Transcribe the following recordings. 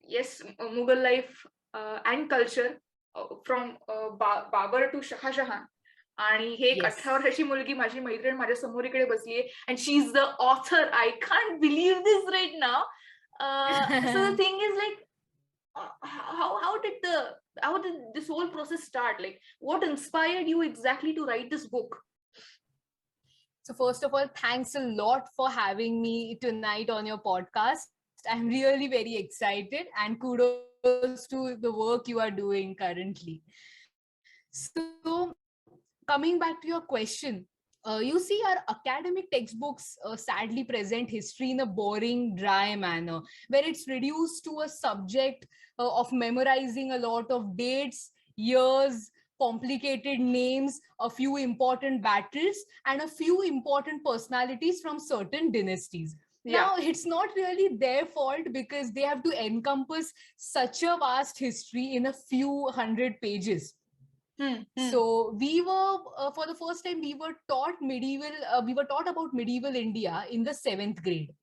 Yes, Mughal life and culture from Babur to Shah Jahan. आणि हे एक 18 Yes. वर्षाची मुलगी माझी मैत्रीण माझ्या समोर इकडे बसलीये and she is the author. I can't believe this right now. So the thing is like how did this whole process start? Like, what inspired you exactly to write this book? So first of all, thanks a lot for having me tonight on your podcast. I'm really very excited, and kudos to the work you are doing currently. So coming back to your question, you see our academic textbooks sadly present history in a boring, dry manner, where it's reduced to a subject of memorizing a lot of dates, years, complicated names, a few important battles, and a few important personalities from certain dynasties. Yeah. Now, it's not really their fault because they have to encompass such a vast history in a few hundred pages. So we were, for the first time, we were taught about medieval India in the 7th grade.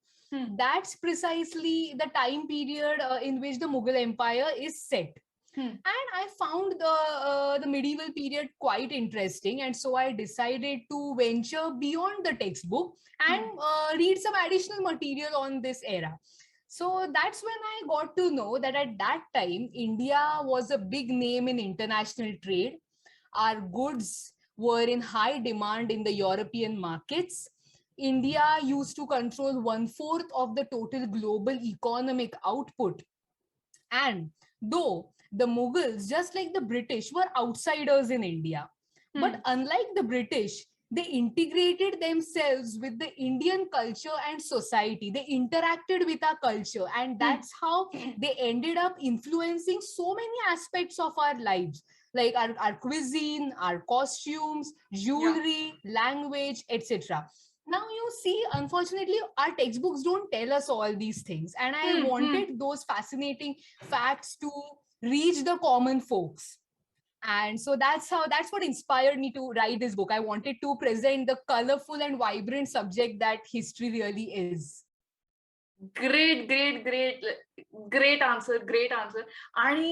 That's precisely the time period in which the Mughal Empire is set. And I found the medieval period quite interesting, and so I decided to venture beyond the textbook and read some additional material on this era. So that's when I got to know that at that time, India was a big name in international trade. Our goods were in high demand in the European markets. India used to control 1/4 of the total global economic output. And though the Mughals, just like the British, were outsiders in India, but unlike the British, they integrated themselves with the Indian culture and society. They interacted with our culture, and that's how they ended up influencing so many aspects of our lives, like our cuisine, our costumes, jewelry, language, etc. Now you see, unfortunately, our textbooks don't tell us all these things, and I wanted those fascinating facts to reach the common folks. And so that's what inspired me to write this book. I wanted to present the colorful and vibrant subject that history really is. Great, great, great, great answer, great answer. आणि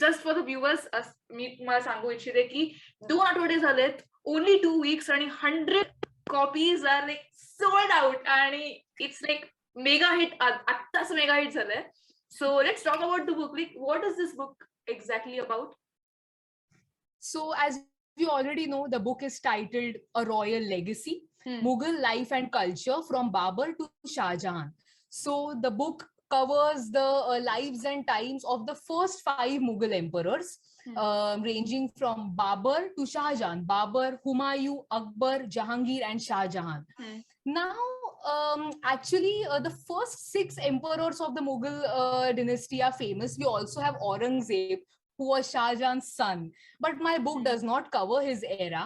just for the viewers मी तुम्हाला सांगू इच्छिते की 2 आठवडे झालेत, only 2 weeks आणि 100 copies are like sold out आणि it's like mega hit. आत्ताच मेगा हिट झालंय. So let's talk about the book. Like what is this book exactly about? So as you already know, the book is titled A Royal Legacy, Mughal Life and Culture from Babur to Shah Jahan. So the book covers the lives and times of the first 5 Mughal emperors, ranging from Babur to Shah Jahan. Babur, Humayun, Akbar, Jahangir, and Shah Jahan. Now, actually, the first 6 emperors of the Mughal dynasty are famous. We also have Aurangzeb, who was Shah Jahan's son. But my book does not cover his era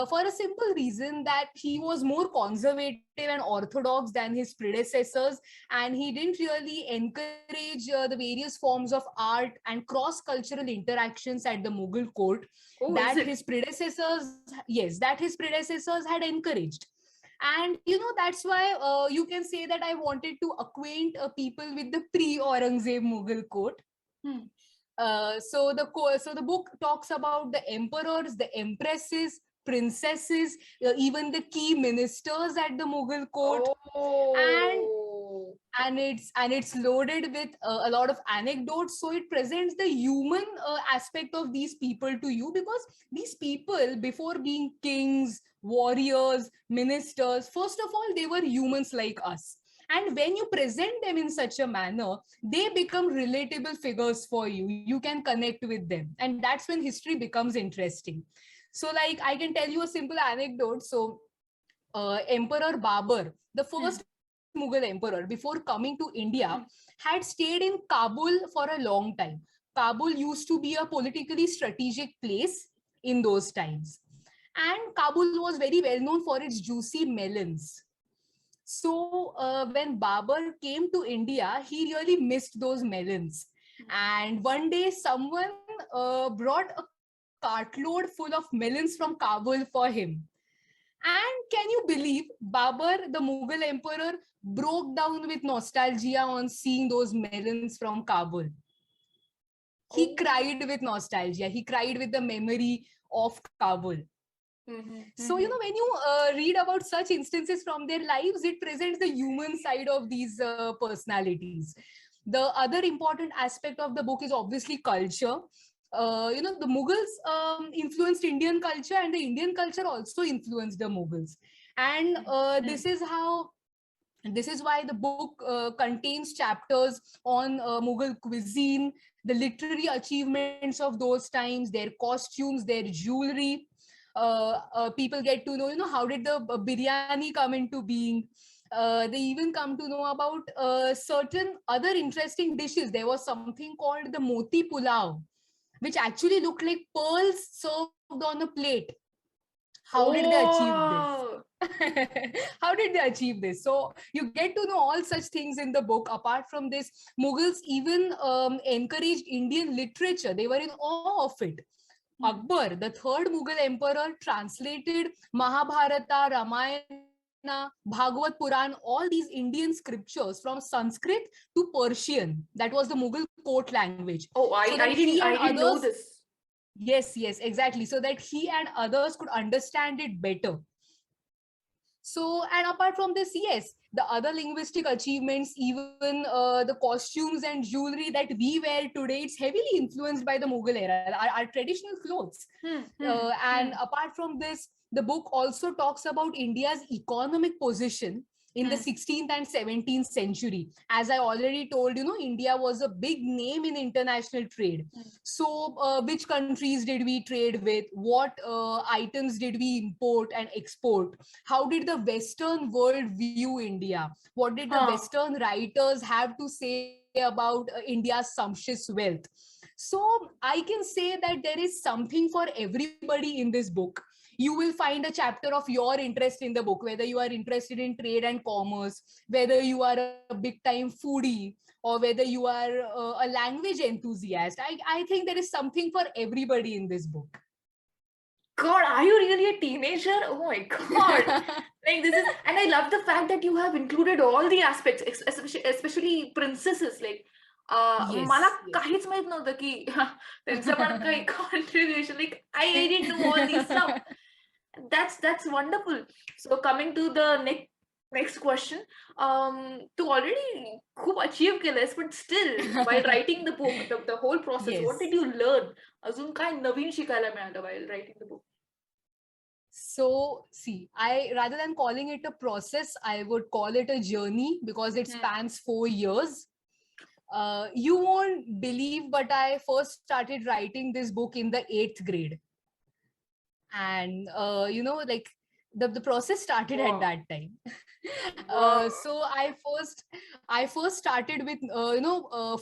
for a simple reason that he was more conservative and orthodox than his predecessors, and he didn't really encourage the various forms of art and cross-cultural interactions at the Mughal court that his predecessors, had encouraged. And that's why you can say that I wanted to acquaint people with the pre-Aurangzeb Mughal court. So the book talks about the emperors, the empresses, princesses, even the key ministers at the Mughal court. And it's loaded with a lot of anecdotes. So it presents the human aspect of these people to you, because these people, before being kings, warriors, ministers, first of all, they were humans like us. And when you present them in such a manner, they become relatable figures for you. You can connect with them. And that's when history becomes interesting. So like, I can tell you a simple anecdote. So Emperor Babur, the first Mughal emperor, before coming to India, had stayed in Kabul for a long time. Kabul used to be a politically strategic place in those times. And Kabul was very well known for its juicy melons. So when Babur came to India, he really missed those melons. And one day someone brought a cartload full of melons from Kabul for him. And can you believe Babur, the Mughal emperor, broke down with nostalgia on seeing those melons from Kabul. He cried with nostalgia. He cried with the memory of Kabul. So, when you read about such instances from their lives, it presents the human side of these personalities. The other important aspect of the book is obviously culture. The Mughals influenced Indian culture, and the Indian culture also influenced the Mughals. And this is why the book contains chapters on Mughal cuisine, the literary achievements of those times, their costumes, their jewelry. People get to know, how did the biryani come into being. They even come to know about certain other interesting dishes. There was something called the moti pulao, which actually looked like pearls served on a plate. How did they achieve this? How did they achieve this? So you get to know all such things in the book. Apart from this, Mughals even encouraged Indian literature. They were in awe of it. Akbar, the third Mughal emperor, translated Mahabharata, Ramayana, Bhagavad Puran, all these Indian scriptures from Sanskrit to Persian. That was the Mughal court language. Oh, So that I didn't know this. Yes, exactly. So that he and others could understand it better. So, and apart from this, yes, the other linguistic achievements, even the costumes and jewelry that we wear today, it's heavily influenced by the Mughal era, our traditional clothes. And apart from this, the book also talks about India's economic position in the 16th and 17th century. As I already told, India was a big name in international trade. So which countries did we trade with? What items did we import and export? How did the Western world view India? What did the Western writers have to say about India's sumptuous wealth? So I can say that there is something for everybody in this book. You will find a chapter of your interest in the book, whether you are interested in trade and commerce, whether you are a big time foodie, or whether you are a language enthusiast. I think there is something for everybody in this book. God, are you really a teenager? Oh my God. Like this is, and I love the fact that you have included all the aspects, especially princesses. Like, मला काहीच माहित नव्हतं की त्यांचं पण काही contribution. Like, I didn't know all these stuff. That's wonderful. So coming to the next question, तू already खूप achieve केलंयस, but still while writing the book, the whole process, what did you learn? अजून काय नवीन शिकायला मिळालं while writing the book? So, see, rather than calling it a process, I would call it a journey because it spans 4 years. You won't believe, but I first started writing this book in the 8th grade. And, like the process started at that time. So I first started with,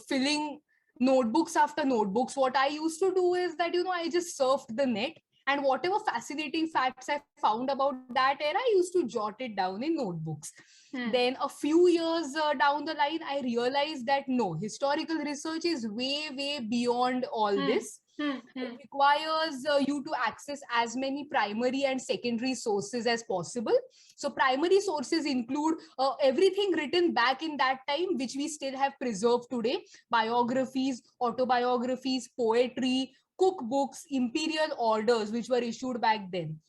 filling notebooks after notebooks. What I used to do is that, I just surfed the net, and whatever fascinating facts I found about that era, I used to jot it down in notebooks. Then a few years down the line, I realized that no, historical research is way beyond all this. It requires you to access as many primary and secondary sources as possible. So primary sources include everything written back in that time, which we still have preserved today: biographies, autobiographies, poetry, cookbooks, imperial orders, which were issued back then.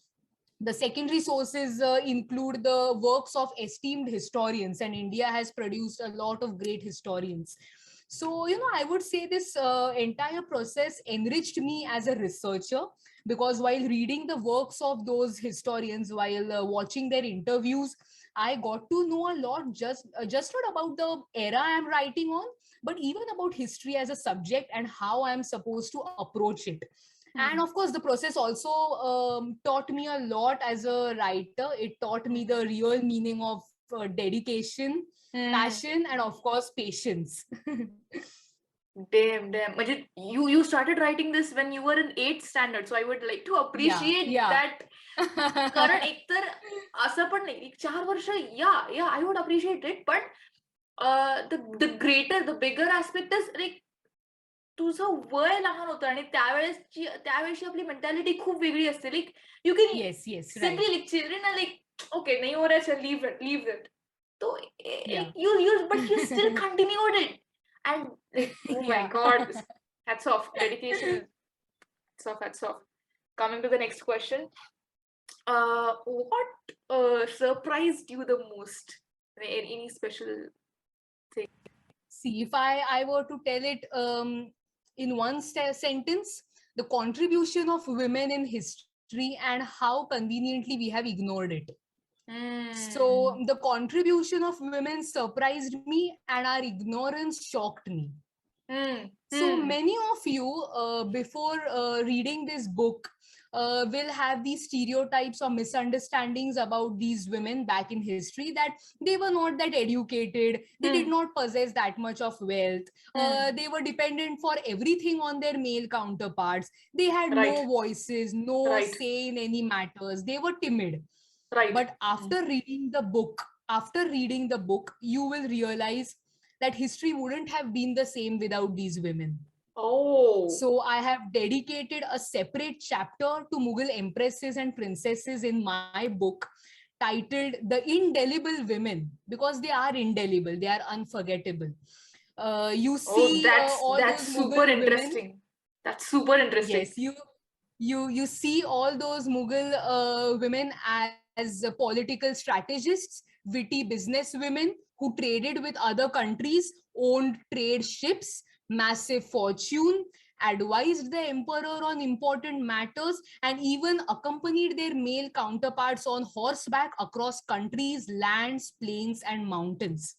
The secondary sources include the works of esteemed historians, and India has produced a lot of great historians. So, I would say this entire process enriched me as a researcher, because while reading the works of those historians, while watching their interviews, I got to know a lot, just not about the era I'm writing on, but even about history as a subject and how I'm supposed to approach it. And of course, the process also taught me a lot as a writer. It taught me the real meaning of dedication, passion, and of course, patience. Damn. You started writing this when you were in 8th standard, so I would like to appreciate that. कारण एकतर असं पण नाही, 4 वर्ष, yeah, I would appreciate it, but the bigger aspect is like तुझं वय लहान होतं आणि त्यावेळेशी आपली मेंटॅलिटी खूप वेगळी असते. Like you can Yes, yes, right. Simply like children are like okay नाही हो रहा है, लीव इट. तो Yeah. but you still continued it. And like, oh my Yeah. God, hats off, dedication, hats off. Coming to the next question, what surprised you the most? Any special thing? See, if I were to tell it in one sentence, the contribution of women in history and how conveniently we have ignored it. So the contribution of women surprised me and our ignorance shocked me. So many of you, before reading this book, will have these stereotypes or misunderstandings about these women back in history, that they were not that educated, they did not possess that much of wealth, they were dependent for everything on their male counterparts, they had no voices, no say in any matters, they were timid. But after reading the book, you will realize that history wouldn't have been the same without these women. So I have dedicated a separate chapter to Mughal empresses and princesses in my book, titled The Indelible Women, because they are indelible, they are unforgettable. You see That's those super Mughal interesting. women. That's super interesting. Yes, you see all those Mughal women as political strategists, witty business women who traded with other countries, owned trade ships, massive fortune, advised the emperor on important matters, and even accompanied their male counterparts on horseback across countries, lands, plains, and mountains.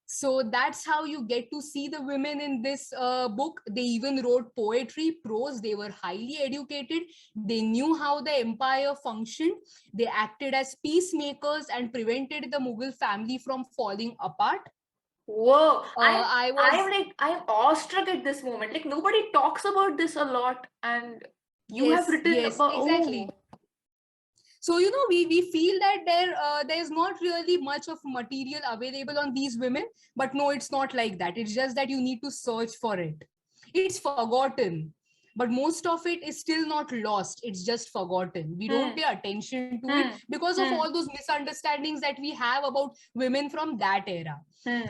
So that's how you get to see the women in this book. They even wrote poetry, prose. They were highly educated. They knew how the empire functioned. They acted as peacemakers and prevented the Mughal family from falling apart. Whoa, I'm awestruck at this moment. Like, nobody talks about this a lot, and you have written about exactly. So, we feel that there's not really much of material available on these women, but no, it's not like that. It's just that you need to search for it. It's forgotten, but most of it is still not lost. It's just forgotten. We don't pay attention to it because of all those misunderstandings that we have about women from that era.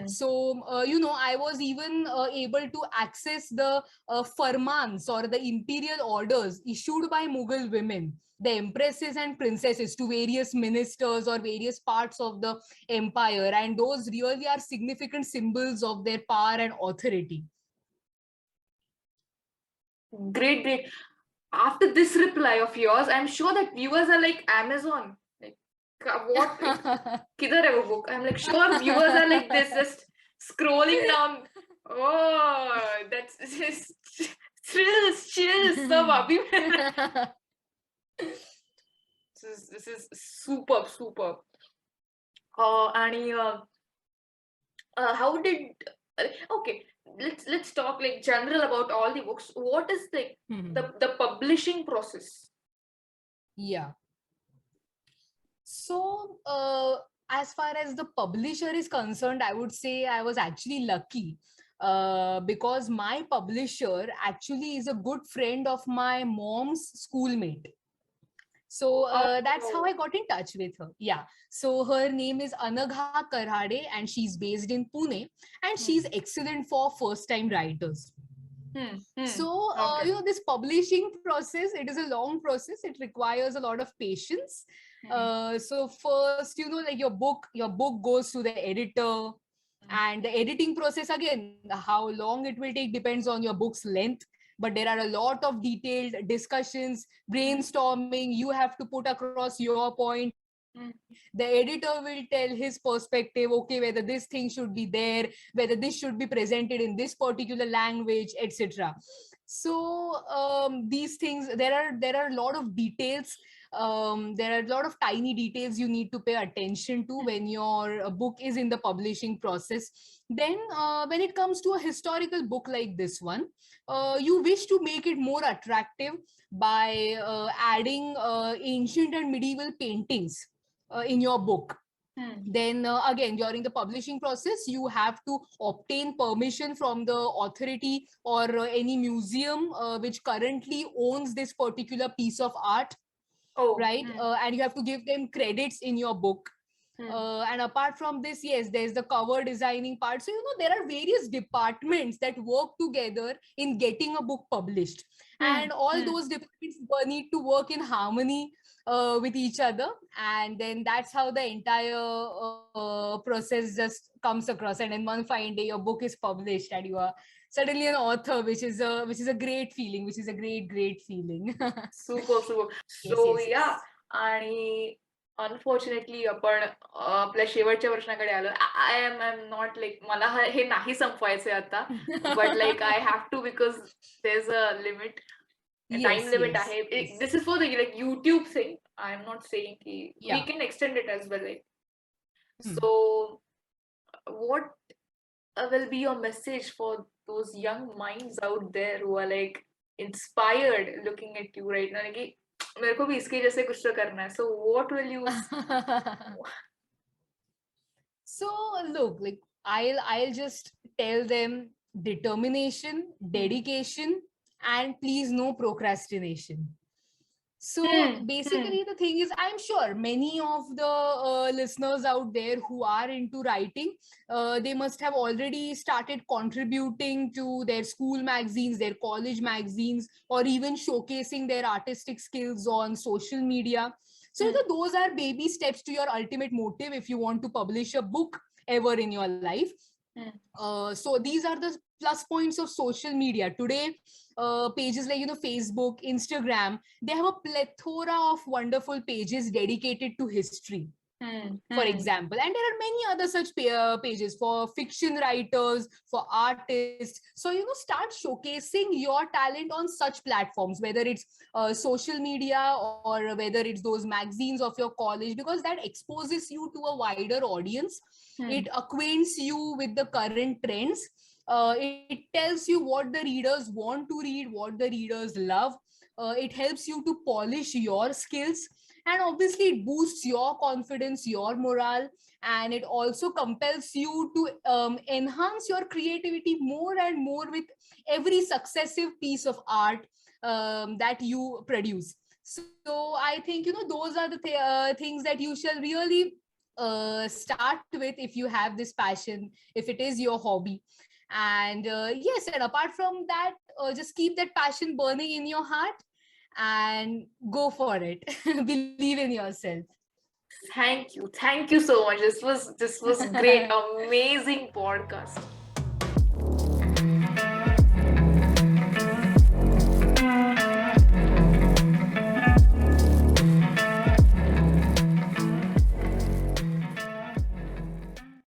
So, I was even able to access the farmans or the imperial orders issued by Mughal women, the empresses and princesses, to various ministers or various parts of the empire. And those really are significant symbols of their power and authority. Great. After this reply of yours, I'm sure that viewers are like, Amazon. Like, what? Kidhar hai wo book? I'm like, sure, viewers are like this, just scrolling down. Oh, that's just chills. Sab abhi this is superb. And how did okay, let's talk like general about all the books. What is the publishing process? Yeah. So as far as the publisher is concerned, I would say I was actually lucky, because my publisher actually is a good friend of my mom's schoolmate. So that's how I got in touch with her. Yeah. So her name is Anagha Karhade and she's based in Pune, and she's excellent for first-time writers. So, this publishing process, it is a long process. It requires a lot of patience. So first, like your book goes to the editor, and the editing process, again, how long it will take depends on your book's length. But there are a lot of detailed discussions, brainstorming. You have to put across your point. The editor will tell his perspective, okay, whether this thing should be there, whether this should be presented in this particular language, etc. So these things, there are a lot of details. There are a lot of tiny details you need to pay attention to when your book is in the publishing process. Then when it comes to a historical book like this one, you wish to make it more attractive by adding ancient and medieval paintings in your book. Then again, during the publishing process, you have to obtain permission from the authority or any museum which currently owns this particular piece of art, right? And you have to give them credits in your book. And apart from this, yes, there's the cover designing part. So, there are various departments that work together in getting a book published. And all those departments need to work in harmony with each other. And then that's how the entire process just comes across. And then one fine day, your book is published and you are suddenly an author, which is a great feeling, which is a great feeling. super. Yes, So yes, yeah, yes. आणि unfortunately आपण आपल्या शेवटच्या प्रश्नाकडे आलो. I am not like मला हे नाही संपवायचंय आता, but like I have to because there is a limit, time Yes, limit yes, आहे. yes. This is for the like YouTube thing. I am not saying की we Yeah. Can extend it as well. Like Hmm. So what will be your message for those young minds out there who are like inspired looking at you right now? Like, मेरे को भी इसके जैसे कुछ तो करना है. So what will you? So look, like I'll just tell them determination, dedication, and please no procrastination. So basically, the thing is, I'm sure many of the listeners out there who are into writing, they must have already started contributing to their school magazines, their college magazines, or even showcasing their artistic skills on social media. So those are baby steps to your ultimate motive if you want to publish a book ever in your life. So these are the plus points of social media today. Pages like Facebook, Instagram, they have a plethora of wonderful pages dedicated to history, for example, and there are many other such pages for fiction writers, for artists. So start showcasing your talent on such platforms, whether it's social media or whether it's those magazines of your college, because that exposes you to a wider audience. It acquaints you with the current trends. It tells you what the readers want to read, what the readers love. It helps you to polish your skills, and obviously it boosts your confidence, your morale, and it also compels you to enhance your creativity more and more with every successive piece of art that you produce. So I think those are the things that you shall really start with if you have this passion, if it is your hobby. And yes, and apart from that, just keep that passion burning in your heart and go for it. Believe in yourself. Thank you so much. This was great, amazing podcast.